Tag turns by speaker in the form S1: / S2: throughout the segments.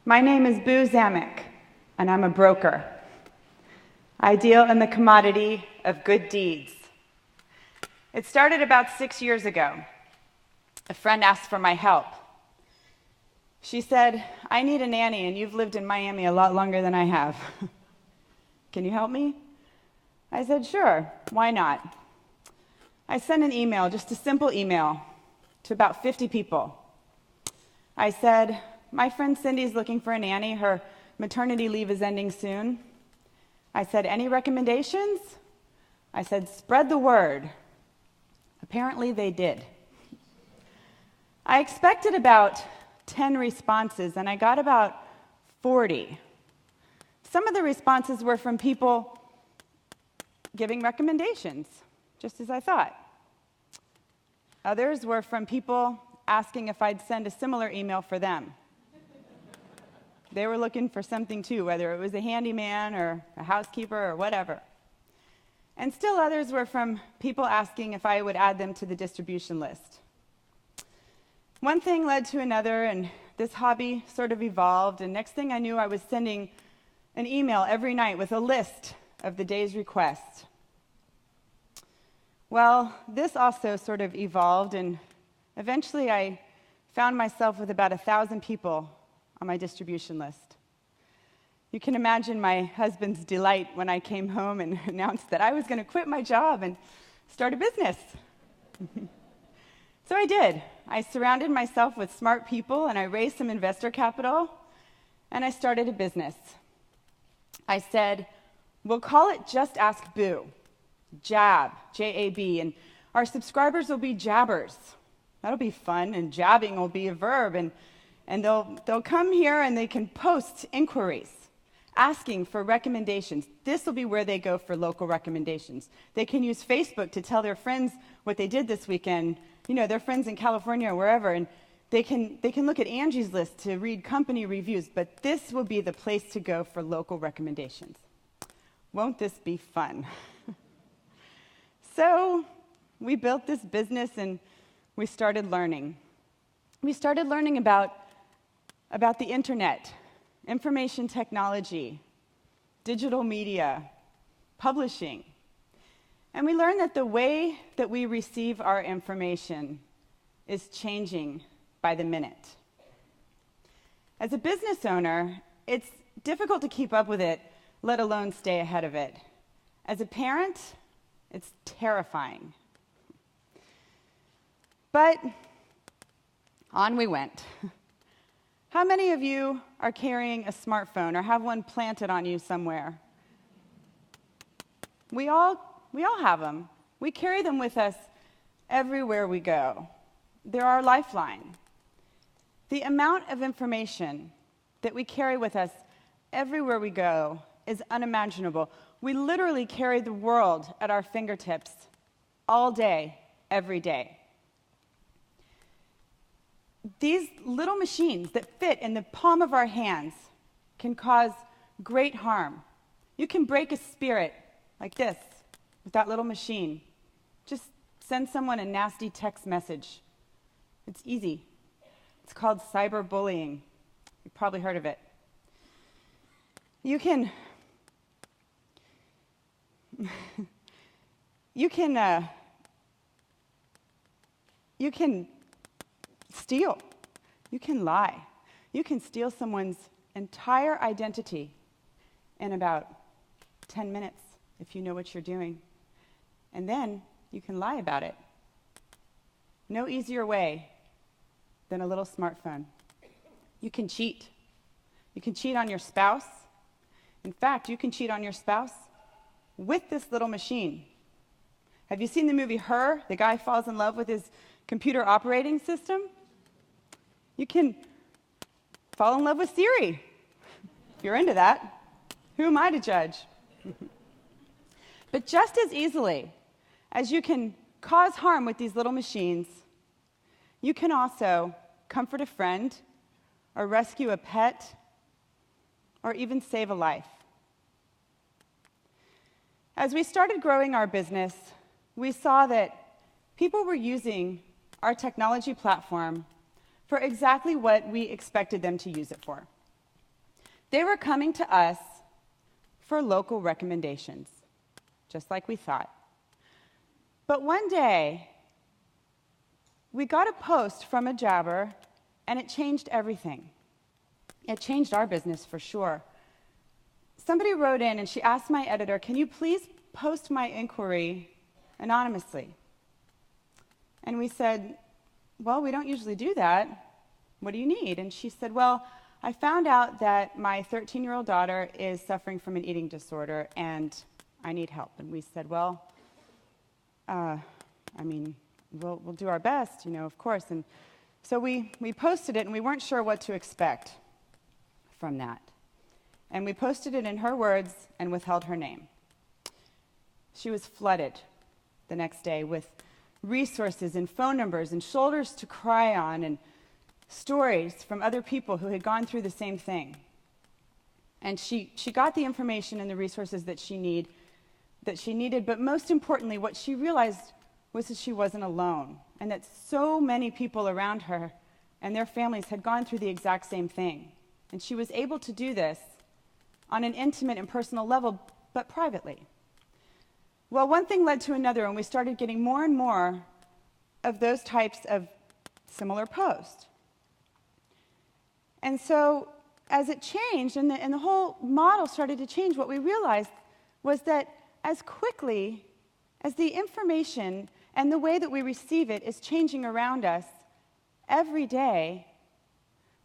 S1: My name is Zamek, and I'm a broker. I deal in the commodity of good deeds. It started about 6 years ago. A friend asked for my help. She said, "I need a nanny, and you've lived in Miami a lot longer than I have. Can you help me?" I said, "Sure, why not?" I sent an email, just a simple email, to about 50 people. I said, "My friend Cindy's looking for a nanny. Her maternity leave is ending soon." I said, "Any recommendations?" I said, "Spread the word." Apparently they did. I expected about 10 responses, and I got about 40. Some of the responses were from people giving recommendations, just as I thought. Others were from people asking if I'd send a similar email for them. They were looking for something too, whether it was a handyman or a housekeeper or whatever. And still others were from people asking if I would add them to the distribution list. One thing led to another, and this hobby sort of evolved, and next thing I knew, I was sending an email every night with a list of the day's requests. Well, this also sort of evolved, and eventually I found myself with about 1,000 people on my distribution list. You can imagine my husband's delight when I came home and announced that I was going to quit my job and start a business. So I did. I surrounded myself with smart people, and I raised some investor capital, and I started a business. I said, "We'll call it Just Ask Boo, Jab, J-A-B, and our subscribers will be jabbers." That'll be fun, and jabbing will be a verb, and they'll come here and they can post inquiries asking for recommendations. This will be where they go for local recommendations. They can use Facebook to tell their friends what they did this weekend, their friends in California or wherever, and they can look at Angie's List to read company reviews, but this will be the place to go for local recommendations. Won't this be fun? So we built this business and we started learning. We started learning about the internet, information technology, digital media, publishing. And we learned that the way that we receive our information is changing by the minute. As a business owner, it's difficult to keep up with it, let alone stay ahead of it. As a parent, it's terrifying. But on we went. How many of you are carrying a smartphone or have one planted on you somewhere? We all have them. We carry them with us everywhere we go. They're our lifeline. The amount of information that we carry with us everywhere we go is unimaginable. We literally carry the world at our fingertips all day, every day. These little machines that fit in the palm of our hands can cause great harm. You can break a spirit like this with that little machine. Just send someone a nasty text message. It's easy. It's called cyberbullying. You've probably heard of it. You can steal. You can lie. You can steal someone's entire identity in about 10 minutes if you know what you're doing. And then you can lie about it. No easier way than a little smartphone. You can cheat. You can cheat on your spouse. In fact, you can cheat on your spouse with this little machine. Have you seen the movie Her? The guy falls in love with his computer operating system. You can fall in love with Siri, if you're into that. Who am I to judge? But just as easily as you can cause harm with these little machines, you can also comfort a friend, or rescue a pet, or even save a life. As we started growing our business, we saw that people were using our technology platform for exactly what we expected them to use it for. They were coming to us for local recommendations, just like we thought. But one day, we got a post from a jabber, and it changed everything. It changed our business for sure. Somebody wrote in, and she asked my editor, "Can you please post my inquiry anonymously?" And we said, "Well, we don't usually do that. What do you need?" And she said, "Well, I found out that my 13-year-old daughter is suffering from an eating disorder, and I need help." And we said, "Well, we'll do our best, of course." And so we posted it, and we weren't sure what to expect from that. And we posted it in her words and withheld her name. She was flooded the next day with resources and phone numbers and shoulders to cry on and stories from other people who had gone through the same thing. And she got the information and the resources that she needed, but most importantly, what she realized was that she wasn't alone, and that so many people around her and their families had gone through the exact same thing. And she was able to do this on an intimate and personal level, but privately. Well, one thing led to another, and we started getting more and more of those types of similar posts. And so as it changed and the whole model started to change, what we realized was that as quickly as the information and the way that we receive it is changing around us every day,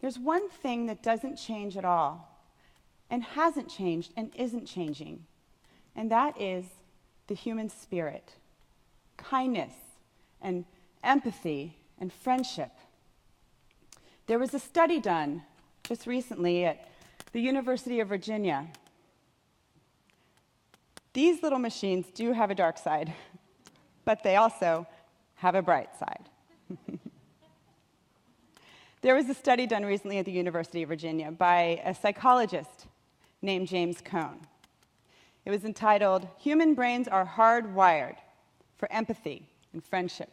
S1: there's one thing that doesn't change at all, and hasn't changed and isn't changing, and that is the human spirit, kindness and empathy and friendship. There was a study done just recently at the University of Virginia. These little machines do have a dark side, but they also have a bright side. There was a study done recently at the University of Virginia by a psychologist named James Cone. It was entitled, "Human Brains Are Hardwired for Empathy and Friendship."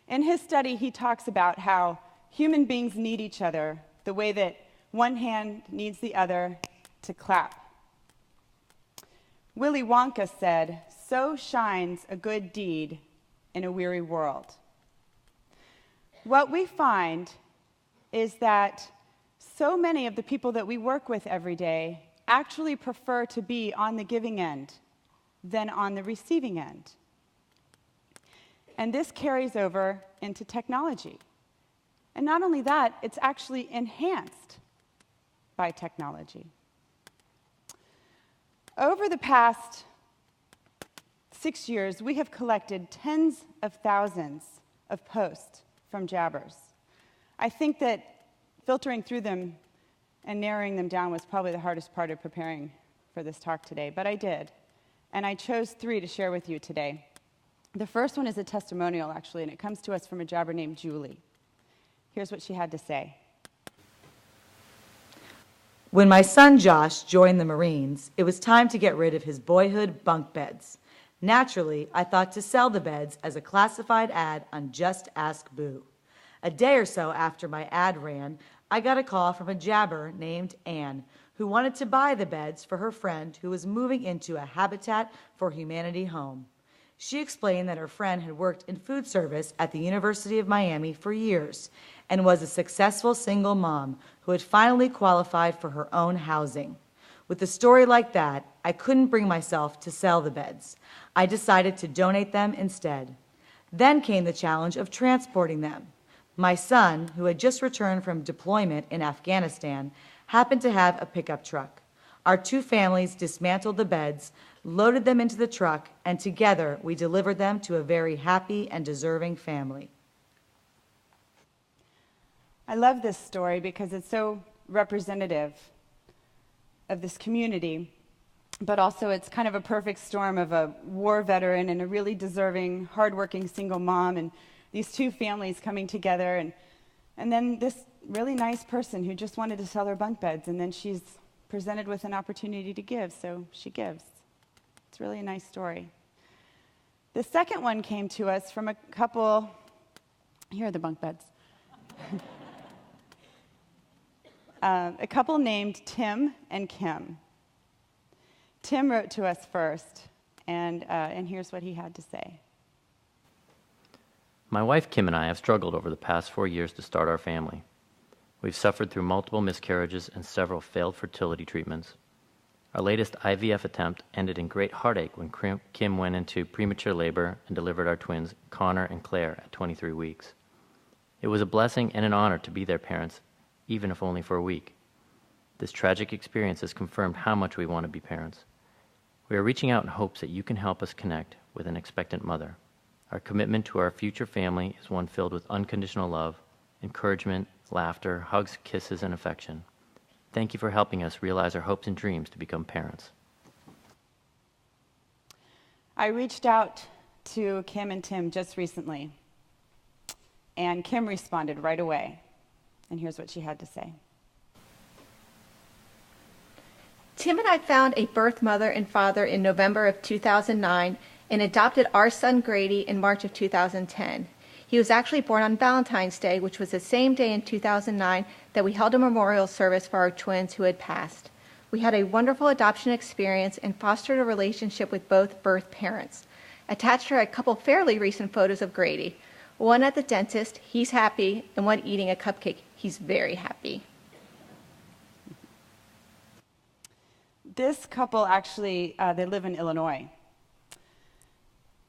S1: In his study, he talks about how human beings need each other the way that one hand needs the other to clap. Willy Wonka said, "So shines a good deed in a weary world." What we find is that so many of the people that we work with every day actually prefer to be on the giving end than on the receiving end. And this carries over into technology. And not only that, it's actually enhanced by technology. Over the past 6 years, we have collected tens of thousands of posts from jabbers. I think that filtering through them and narrowing them down was probably the hardest part of preparing for this talk today, but I did. And I chose 3 to share with you today. The first one is a testimonial, actually, and it comes to us from a jabber named Julie. Here's what she had to say.
S2: When my son Josh joined the Marines, it was time to get rid of his boyhood bunk beds. Naturally, I thought to sell the beds as a classified ad on Just Ask Boo. A day or so after my ad ran, I got a call from a jabber named Anne, who wanted to buy the beds for her friend who was moving into a Habitat for Humanity home. She explained that her friend had worked in food service at the University of Miami for years and was a successful single mom who had finally qualified for her own housing. With a story like that, I couldn't bring myself to sell the beds. I decided to donate them instead. Then came the challenge of transporting them. My son, who had just returned from deployment in Afghanistan, happened to have a pickup truck. Our 2 families dismantled the beds, loaded them into the truck, and together we delivered them to a very happy and deserving family.
S1: I love this story because it's so representative of this community, but also it's kind of a perfect storm of a war veteran and a really deserving, hardworking single mom, and these 2 families coming together, and then this really nice person who just wanted to sell her bunk beds, and then she's presented with an opportunity to give, so she gives. It's really a nice story. The second one came to us from a couple. Here are the bunk beds. A couple named Tim and Kim. Tim wrote to us first, and here's what he had to say.
S3: My wife Kim and I have struggled over the past 4 years to start our family. We've suffered through multiple miscarriages and several failed fertility treatments. Our latest IVF attempt ended in great heartache when Kim went into premature labor and delivered our twins, Connor and Claire, at 23 weeks. It was a blessing and an honor to be their parents, even if only for a week. This tragic experience has confirmed how much we want to be parents. We are reaching out in hopes that you can help us connect with an expectant mother. Our commitment to our future family is one filled with unconditional love, encouragement, laughter, hugs, kisses, and affection. Thank you for helping us realize our hopes and dreams to become parents.
S1: I reached out to Kim and Tim just recently, and Kim responded right away. And here's what she had to say.
S4: Tim and I found a birth mother and father in November of 2009 and adopted our son Grady in March of 2010. He was actually born on Valentine's Day, which was the same day in 2009 that we held a memorial service for our twins who had passed. We had a wonderful adoption experience and fostered a relationship with both birth parents. Attached are a couple fairly recent photos of Grady. One at the dentist, he's happy, and one eating a cupcake, he's very happy.
S1: This couple actually, they live in Illinois.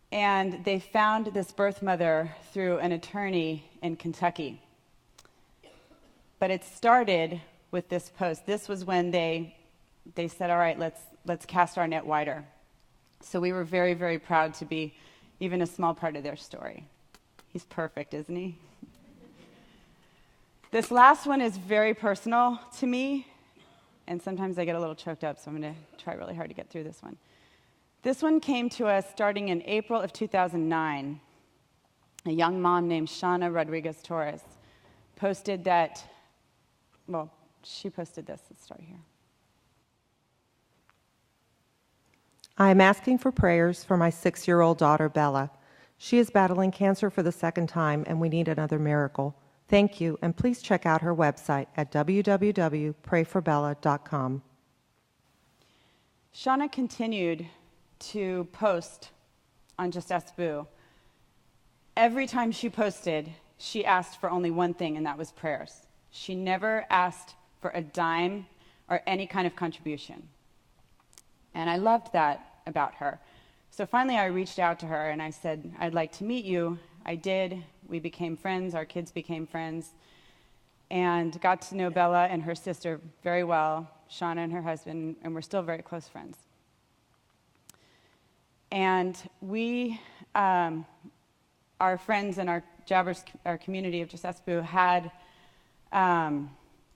S1: And they found this birth mother through an attorney in Kentucky. But it started with this post. This was when they said, all right, let's cast our net wider. So we were very, very proud to be even a small part of their story. He's perfect, isn't he? This last one is very personal to me, and sometimes I get a little choked up, so I'm going to try really hard to get through this one. This one came to us starting in April of 2009. A young mom named Shauna Rodriguez-Torres posted that, well, she posted this. Let's start here.
S5: I am asking for prayers for my 6-year-old daughter, Bella. She is battling cancer for the second time, and we need another miracle. Thank you, and please check out her website at www.prayforbella.com.
S1: Shauna continued to post on Just Ask Boo. Every time she posted, she asked for only one thing, and that was prayers. She never asked for a dime or any kind of contribution. And I loved that about her. So finally I reached out to her and I said, I'd like to meet you. I did. We became friends. Our kids became friends. And got to know Bella and her sister very well, Shauna and her husband, and we're still very close friends. And we, our friends and our Jabbers, our community of Just Ask Boo, had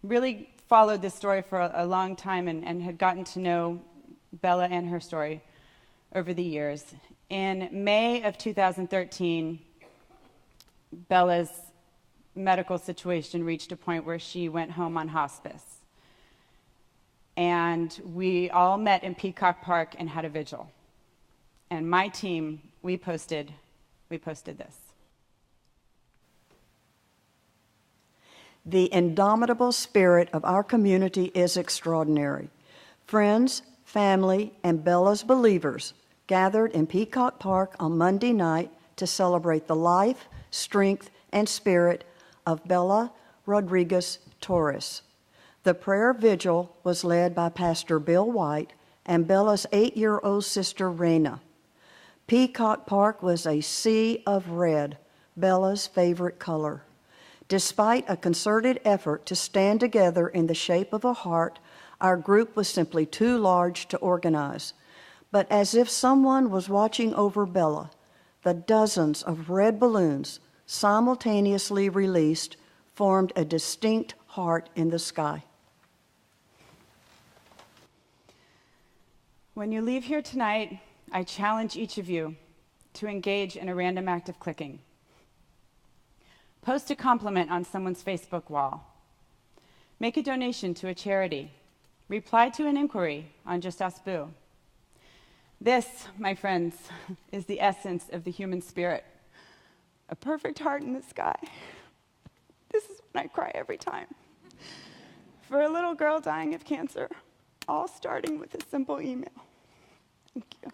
S1: really followed this story for a long time and had gotten to know Bella and her story over the years. In May of 2013, Bella's medical situation reached a point where she went home on hospice. And we all met in Peacock Park and had a vigil. And my team, we posted this.
S6: The indomitable spirit of our community is extraordinary. Friends, family, and Bella's believers gathered in Peacock Park on Monday night to celebrate the life, strength, and spirit of Bella Rodriguez-Torres. The prayer vigil was led by Pastor Bill White and Bella's 8-year-old sister, Raina. Peacock Park was a sea of red, Bella's favorite color. Despite a concerted effort to stand together in the shape of a heart, our group was simply too large to organize. But as if someone was watching over Bella, the dozens of red balloons simultaneously released formed a distinct heart in the sky.
S1: When you leave here tonight, I challenge each of you to engage in a random act of clicking. Post a compliment on someone's Facebook wall. Make a donation to a charity. Reply to an inquiry on Just Ask Boo. This, my friends, is the essence of the human spirit. A perfect heart in the sky. This is when I cry every time. for a little girl dying of cancer, all starting with a simple email. Thank you.